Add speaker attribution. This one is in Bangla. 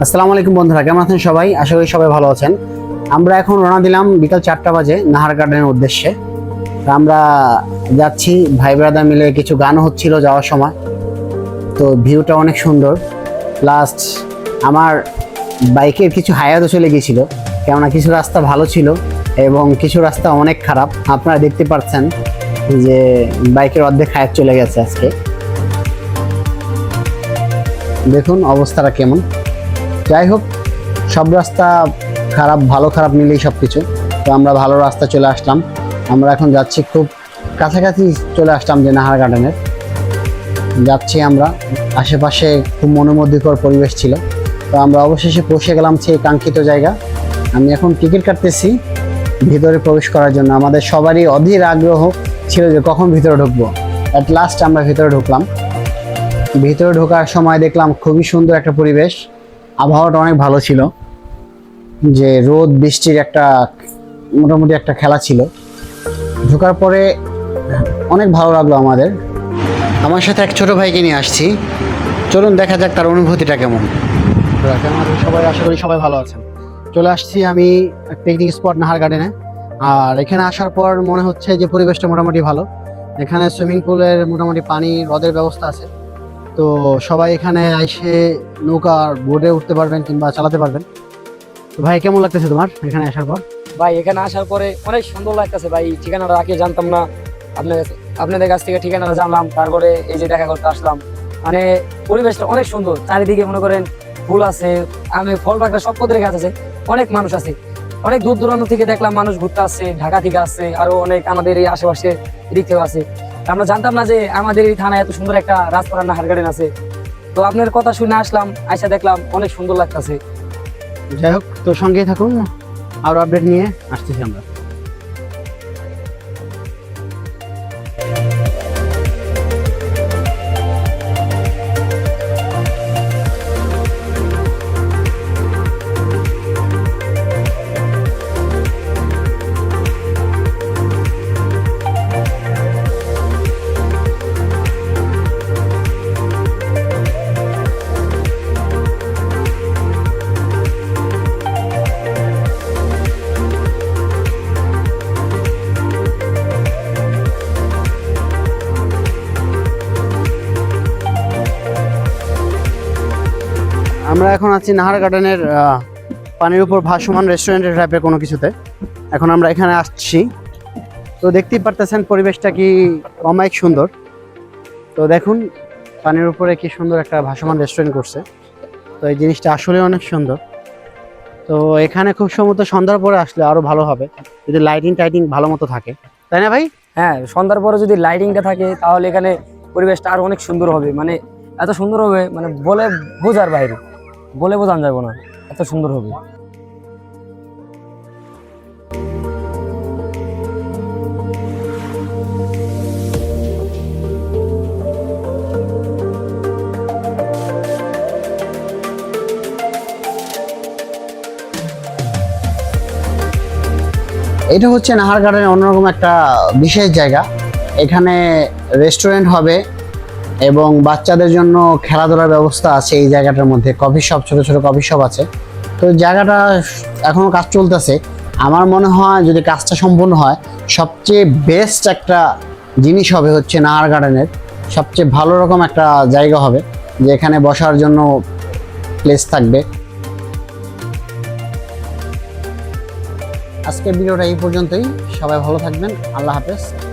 Speaker 1: আসসালামু আলাইকুম বন্ধুরা, কেমন আছেন সবাই? আশা করি সবাই ভালো আছেন। আমরা এখন রওনা দিলাম বিকাল 4টা বাজে নাহার গার্ডেনের উদ্দেশ্যে। তো আমরা যাচ্ছি, ভাই ব্রাদার মিলে কিছু গানও হচ্ছিল যাওয়ার সময়। তো ভিউটা অনেক সুন্দর, প্লাস আমার বাইকের কিছু হায়াতও চলে গিয়েছিল, কেননা কিছু রাস্তা ভালো ছিল এবং কিছু রাস্তা অনেক খারাপ। আপনারা দেখতে পাচ্ছেন যে বাইকের অর্ধেক হায়াত চলে গেছে আজকে। দেখুন অবস্থাটা কেমন। যাই হোক, সব রাস্তা খারাপ, ভালো খারাপ মিলেই সব কিছু। তো আমরা ভালো রাস্তা চলে আসলাম। আমরা এখন যাচ্ছি, খুব কাছাকাছি চলে আসলাম যে নাহার গার্ডেনের। যাচ্ছি আমরা, আশেপাশে খুব মনোমুগ্ধকর পরিবেশ ছিল। তো আমরা অবশেষে পৌঁছে গেলাম সেই কাঙ্ক্ষিত জায়গা। আমি এখন টিকিট কাটতেছি ভিতরে প্রবেশ করার জন্য। আমাদের সবারই অধীর আগ্রহ ছিল যে কখন ভিতরে ঢুকবো। অ্যাট লাস্ট আমরা ভিতরে ঢুকলাম। ভিতরে ঢোকার সময় দেখলাম খুবই সুন্দর একটা পরিবেশ, আবহাওয়াটা অনেক ভালো ছিল, যে রোদ বৃষ্টির একটা মোটামুটি একটা খেলা ছিল। ঢোকার পরে অনেক ভালো লাগলো আমাদের। আমার সাথে এক ছোট ভাইকে নিয়ে আসছি, চলুন দেখা যাক তার অনুভূতিটা কেমন। সবাই আশা করি সবাই ভালো আছেন। চলে আসছি আমি পিকনিক স্পট নাহার গার্ডেনে। আর এখানে আসার পর মনে হচ্ছে যে পরিবেশটা মোটামুটি ভালো। এখানে সুইমিং পুলের মোটামুটি পানি হ্রদের ব্যবস্থা আছে। তো সবাই এখানে এসে নৌকা বোটে উঠতে পারবেন কিংবা চালাতে পারবেন। তো ভাই, কেমন লাগতেছে তোমার এখানে আসার পর?
Speaker 2: ভাই এখানে আসার পরে অনেক সুন্দর লাগতেছে ভাই। ঠিকানাটা আগে জানতাম না, আপনাদের কাছ থেকে ঠিকানাটা জানলাম, তারপরে এই যে দেখা করতে আসলাম। মানে পরিবেশটা অনেক সুন্দর, চারিদিকে মনে করেন ফুল আছে, ফল পাকড়া সব পদের গাছ আছে, অনেক মানুষ আছে, অনেক দূর দূরান্ত থেকে দেখলাম মানুষ ঘুরতে আসছে, ঢাকা থেকে আসছে, আরো অনেক আমাদের এই আশেপাশে দিক থেকে আছে। আমরা জানতাম না যে আমাদের এই থানায় এত সুন্দর একটা রাজপাড়া নাহার গার্ডেন আছে। তো আপনার কথা শুনে আসলাম, আইসা দেখলাম অনেক সুন্দর লাগতেছে।
Speaker 1: যাই হোক, তো সঙ্গেই থাকুন, আরো আপডেট নিয়ে আসতেছি আমরা। আমরা এখন আছি নাহার গার্ডেনের পানির উপর ভাসমান রেস্টুরেন্টের টাইপের কোনো কিছুতে। এখন আমরা এখানে আসছি, তো দেখতেই পারতেছেন পরিবেশটা কি অমায়িক সুন্দর। তো দেখুন পানির উপরে কি সুন্দর একটা ভাসমান রেস্টুরেন্ট করছে। তো এই জিনিসটা আসলে অনেক সুন্দর। তো এখানে খুব সম্ভবত সন্ধ্যার পরে আসলে আরো ভালো হবে, যদি লাইটিং টাইটিং ভালো মতো থাকে, তাই না ভাই?
Speaker 2: হ্যাঁ, সন্ধ্যার পরে যদি লাইটিংটা থাকে তাহলে এখানে পরিবেশটা আরো অনেক সুন্দর হবে। মানে এত সুন্দর হবে, মানে বলে বোঝার বাইরে, বলে বোঝানো যাবে না, এত সুন্দর হবে।
Speaker 1: এটা হচ্ছে নাহার গার্ডেনের অন্যরকম একটা বিশেষ জায়গা। এখানে রেস্টুরেন্ট হবে এবং বাচ্চাদের জন্য খেলাধুলার ব্যবস্থা আছে এই জায়গাটার মধ্যে। কফি শপ, ছোট ছোট কফি শপ আছে। তো জায়গাটা এখনো কাজ চলতেছে। আমার মনে হয় যদি কাজটা সম্পূর্ণ হয়, সবচেয়ে বেস্ট একটা জিনিস হবে হচ্ছে নাহার গার্ডেনের সবচেয়ে ভালো রকম একটা জায়গা হবে, যেখানে বসার জন্য প্লেস থাকবে। আজকের ভিডিওটা এই পর্যন্তই। সবাই ভালো থাকবেন। আল্লাহ হাফেজ।